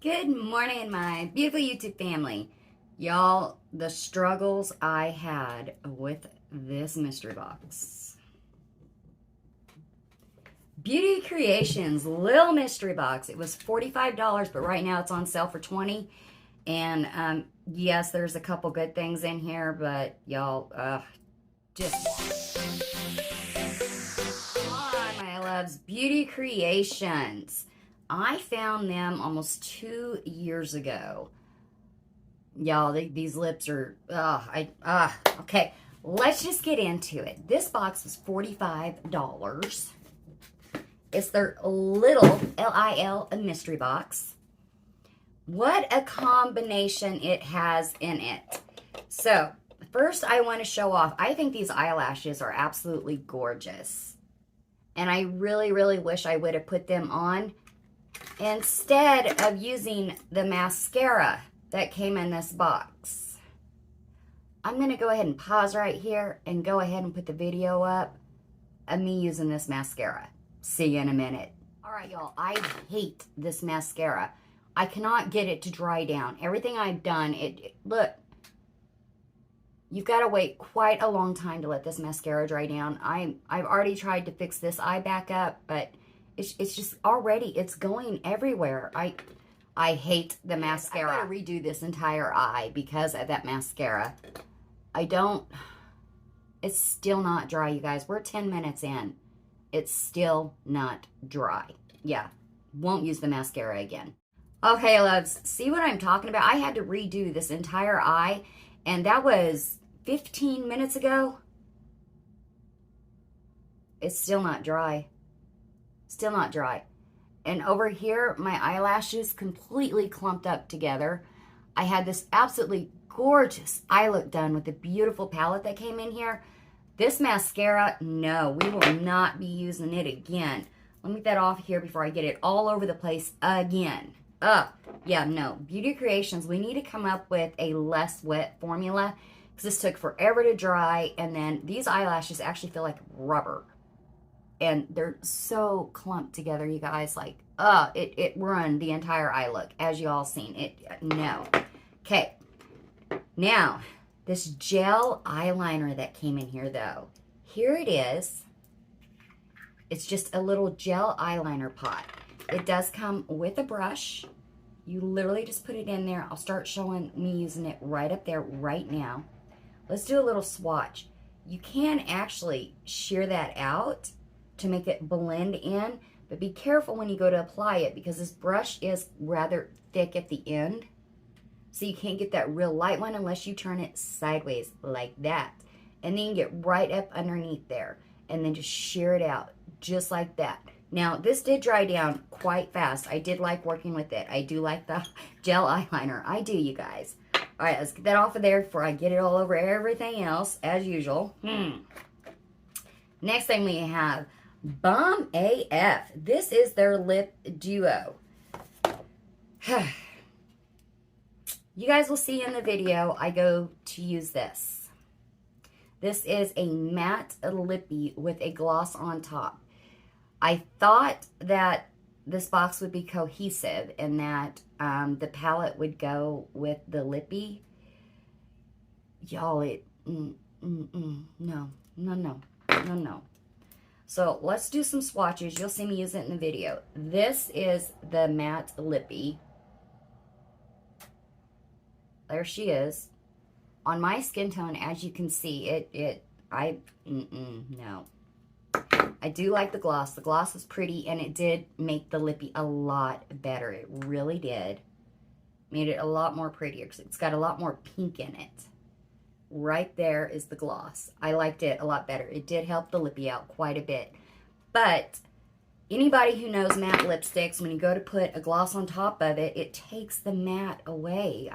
Good morning, my beautiful YouTube family. Y'all, the struggles I had with this mystery box. Beauty Creations little mystery box. It was $45, but right now it's on sale for $20. And yes, there's a couple good things in here, but y'all, just come on, my loves. Beauty Creations. I found them almost 2 years ago. Y'all, these lips are, okay. Let's just get into it. This box was $45. It's their little L-I-L mystery box. What a combination it has in it. So, first I want to show off. I think these eyelashes are absolutely gorgeous. And I really, really wish I would have put them on instead of using the mascara that came in this box. I'm going to go ahead and pause right here and go ahead and put the video up of me using this mascara. See you in a minute. Alright, y'all, I hate this mascara. I cannot get it to dry down. Everything I've done, look, you've got to wait quite a long time to let this mascara dry down. I've already tried to fix this eye back up, but it's just already, it's going everywhere. I hate the mascara. I gotta redo this entire eye because of that mascara. It's still not dry, you guys. We're 10 minutes in. It's still not dry. Yeah, won't use the mascara again. Okay, loves, see what I'm talking about? I had to redo this entire eye, and that was 15 minutes ago. It's still not dry. Still not dry. And over here, my eyelashes completely clumped up together. I had this absolutely gorgeous eye look done with the beautiful palette that came in here. This mascara, no, we will not be using it again. Let me get that off here before I get it all over the place again. Yeah, no. Beauty Creations, we need to come up with a less wet formula because this took forever to dry, and then these eyelashes actually feel like rubber. And they're so clumped together, you guys. Like, it ruined the entire eye look, as you all seen. No. Okay. Now, this gel eyeliner that came in here, though. Here it is. It's just a little gel eyeliner pot. It does come with a brush. You literally just put it in there. I'll start showing me using it right up there right now. Let's do a little swatch. You can actually shear that out to make it blend in, but be careful when you go to apply it because this brush is rather thick at the end, so you can't get that real light one unless you turn it sideways like that, and then you get right up underneath there and then just shear it out just like that. Now this did dry down quite fast. I did like working with it. I do like the gel eyeliner. I do, you guys. All right, let's get that off of there before I get it all over everything else as usual. Next thing we have Bomb AF. This is their lip duo. You guys will see in the video I go to use this. This is a matte lippy with a gloss on top. I thought that this box would be cohesive and that the palette would go with the lippy. Y'all, no. So let's do some swatches. You'll see me use it in the video. This is the matte lippy. There she is. On my skin tone, as you can see, no. I do like the gloss. The gloss was pretty, and it did make the lippy a lot better. It really did. Made it a lot more prettier because it's got a lot more pink in it. Right there is the gloss. I liked it a lot better. It did help the lippy out quite a bit. But anybody who knows matte lipsticks, when you go to put a gloss on top of it, it takes the matte away.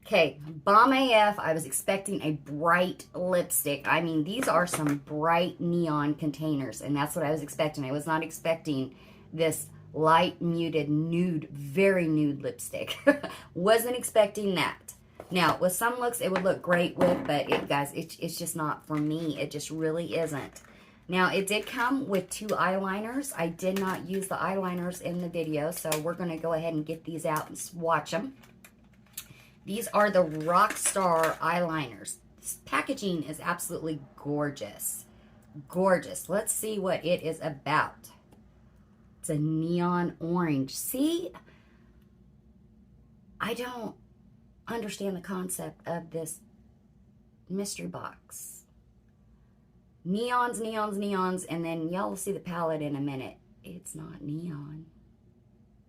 Okay, Bomb AF, I was expecting a bright lipstick. I mean, these are some bright neon containers, and that's what I was expecting. I was not expecting this light, muted, nude, very nude lipstick. Wasn't expecting that. Now, with some looks, it would look great with, but guys, it's just not for me. It just really isn't. Now, it did come with 2 eyeliners. I did not use the eyeliners in the video, so we're going to go ahead and get these out and swatch them. These are the Rockstar Eyeliners. This packaging is absolutely gorgeous. Gorgeous. Let's see what it is about. It's a neon orange. See? I don't understand the concept of this mystery box. Neons, neons, neons, and then y'all will see the palette in a minute. It's not neon.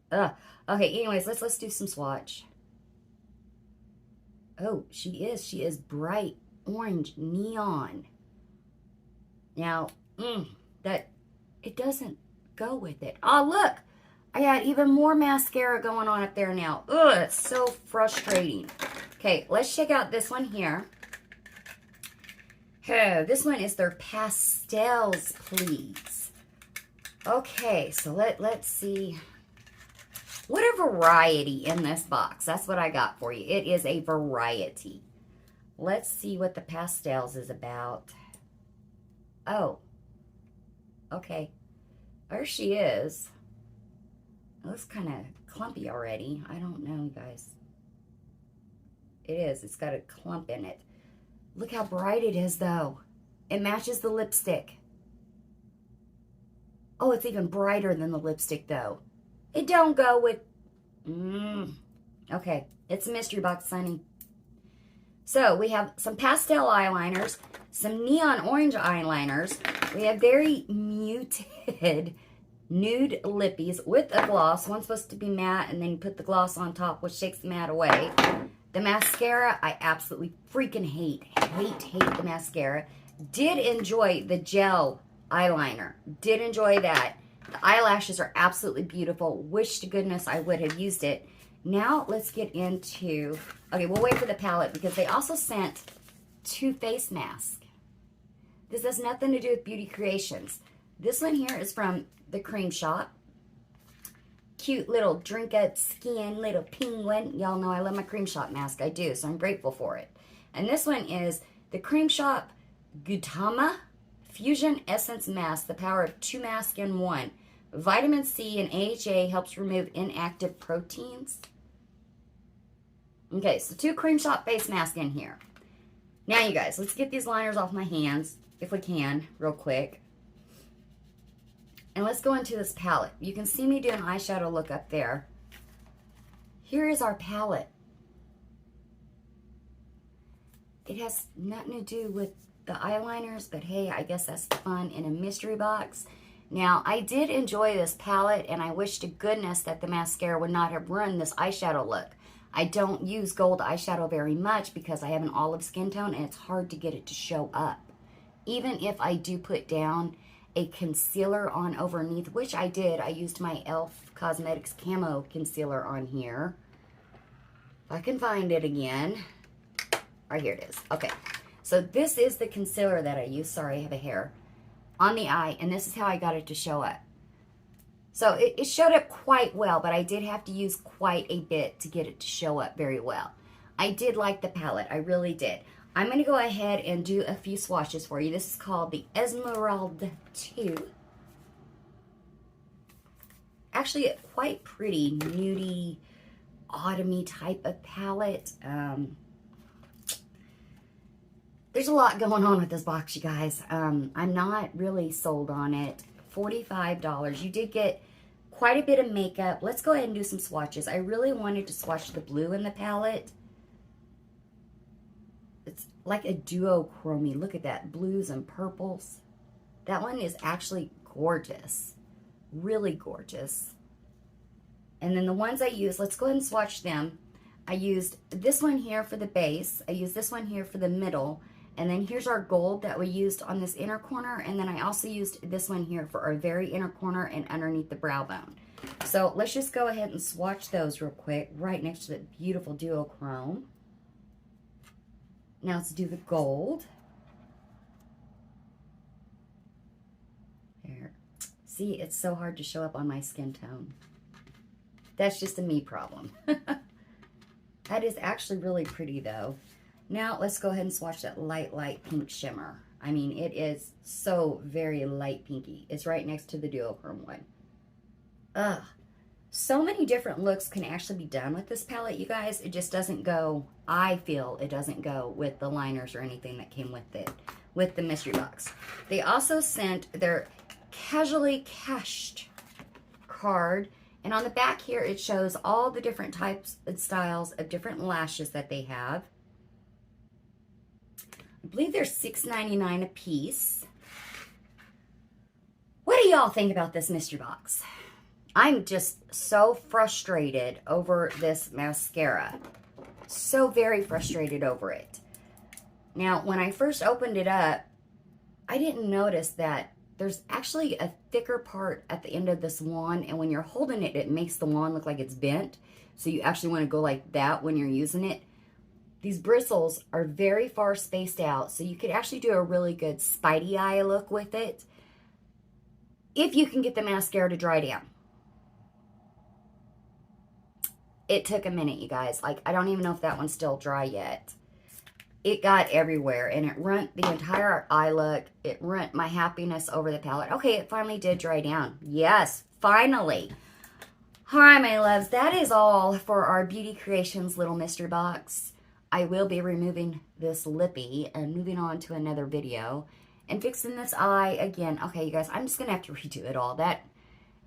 Ugh. Okay, anyways, let's do some swatch. Oh, she is bright orange neon. Now, that it doesn't go with it. Oh, look, I got even more mascara going on up there now. Ugh, it's so frustrating. Okay, let's check out this one here. This one is their Pastels, please. Okay, so let's see. What a variety in this box. That's what I got for you. It is a variety. Let's see what the Pastels is about. Oh. Okay. There she is. It looks kind of clumpy already. I don't know, guys. It is. It's got a clump in it. Look how bright it is, though. It matches the lipstick. Oh, it's even brighter than the lipstick, though. It don't go with... Okay, it's a mystery box, Sunny. So, we have some pastel eyeliners, some neon orange eyeliners. We have very muted nude lippies with a gloss. One's supposed to be matte, and then you put the gloss on top, which takes the matte away. The mascara, I absolutely freaking hate the mascara. Did enjoy the gel eyeliner. Did enjoy that. The eyelashes are absolutely beautiful. Wish to goodness I would have used it. Now let's get into... Okay, we'll wait for the palette because they also sent 2 face masks. This has nothing to do with Beauty Creations. This one here is from the Cream Shop. Cute little drink up skin, little penguin. Y'all know I love my Cream Shop mask. I do, so I'm grateful for it. And this one is the Cream Shop Gutama Fusion Essence Mask. The power of 2 masks in 1. Vitamin C and AHA helps remove inactive proteins. Okay, so 2 Cream Shop face masks in here. Now, you guys, let's get these liners off my hands, if we can, real quick. And let's go into this palette. You can see me do an eyeshadow look up there. Here is our palette. It has nothing to do with the eyeliners, but hey, I guess that's the fun in a mystery box. Now, I did enjoy this palette, and I wish to goodness that the mascara would not have ruined this eyeshadow look. I don't use gold eyeshadow very much because I have an olive skin tone, and it's hard to get it to show up. Even if I do put down a concealer on underneath, which I did. I used my e.l.f. Cosmetics Camo Concealer on here. If I can find it again. Right here it is. Okay. So this is the concealer that I use. Sorry, I have a hair. On the eye, and this is how I got it to show up. So it showed up quite well, but I did have to use quite a bit to get it to show up very well. I did like the palette. I really did. I'm going to go ahead and do a few swatches for you. This is called the Esmeralda 2. Actually, a quite pretty, nudie, autumny type of palette. There's a lot going on with this box, you guys. I'm not really sold on it. $45. You did get quite a bit of makeup. Let's go ahead and do some swatches. I really wanted to swatch the blue in the palette. It's like a duochrome. Look at that. Blues and purples. That one is actually gorgeous. Really gorgeous. And then the ones I used, let's go ahead and swatch them. I used this one here for the base. I used this one here for the middle. And then here's our gold that we used on this inner corner. And then I also used this one here for our very inner corner and underneath the brow bone. So let's just go ahead and swatch those real quick right next to the beautiful duochrome. Now let's do the gold. There. See, it's so hard to show up on my skin tone. That's just a me problem. That is actually really pretty though. Now let's go ahead and swatch that light pink shimmer. I mean, it is so very light pinky. It's right next to the duochrome one. Ugh. So many different looks can actually be done with this palette, you guys. It just doesn't go, I feel it doesn't go with the liners or anything that came with it, with the mystery box. They also sent their casually cashed card. And on the back here, it shows all the different types and styles of different lashes that they have. I believe they're $6.99 a piece. What do y'all think about this mystery box? I'm just so frustrated over this mascara. So very frustrated over it. Now, when I first opened it up, I didn't notice that there's actually a thicker part at the end of this wand, and when you're holding it, it makes the wand look like it's bent. So you actually want to go like that when you're using it. These bristles are very far spaced out, so you could actually do a really good Spidey eye look with it if you can get the mascara to dry down. It took a minute, you guys. Like, I don't even know if that one's still dry yet. It got everywhere, and it ruined the entire eye look. It ruined my happiness over the palette. Okay, it finally did dry down. Yes, finally. All right, my loves, that is all for our Beauty Creations little mystery box. I will be removing this lippy and moving on to another video and fixing this eye again. Okay, you guys, I'm just going to have to redo it all.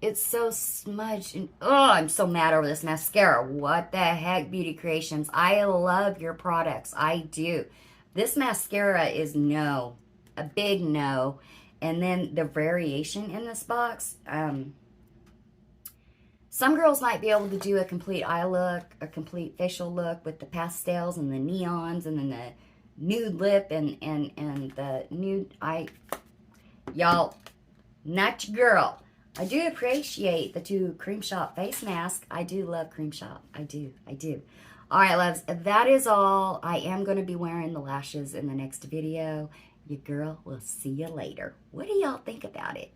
It's so smudged, and oh, I'm so mad over this mascara. What the heck, Beauty Creations? I love your products. I do. This mascara is no, a big no. And then the variation in this box, some girls might be able to do a complete eye look, a complete facial look with the pastels and the neons and then the nude lip and the nude eye. Y'all, not your girl. I do appreciate the two Cream Shop face masks. I do love Cream Shop. I do. All right, loves, that is all. I am going to be wearing the lashes in the next video. Your girl will see you later. What do y'all think about it?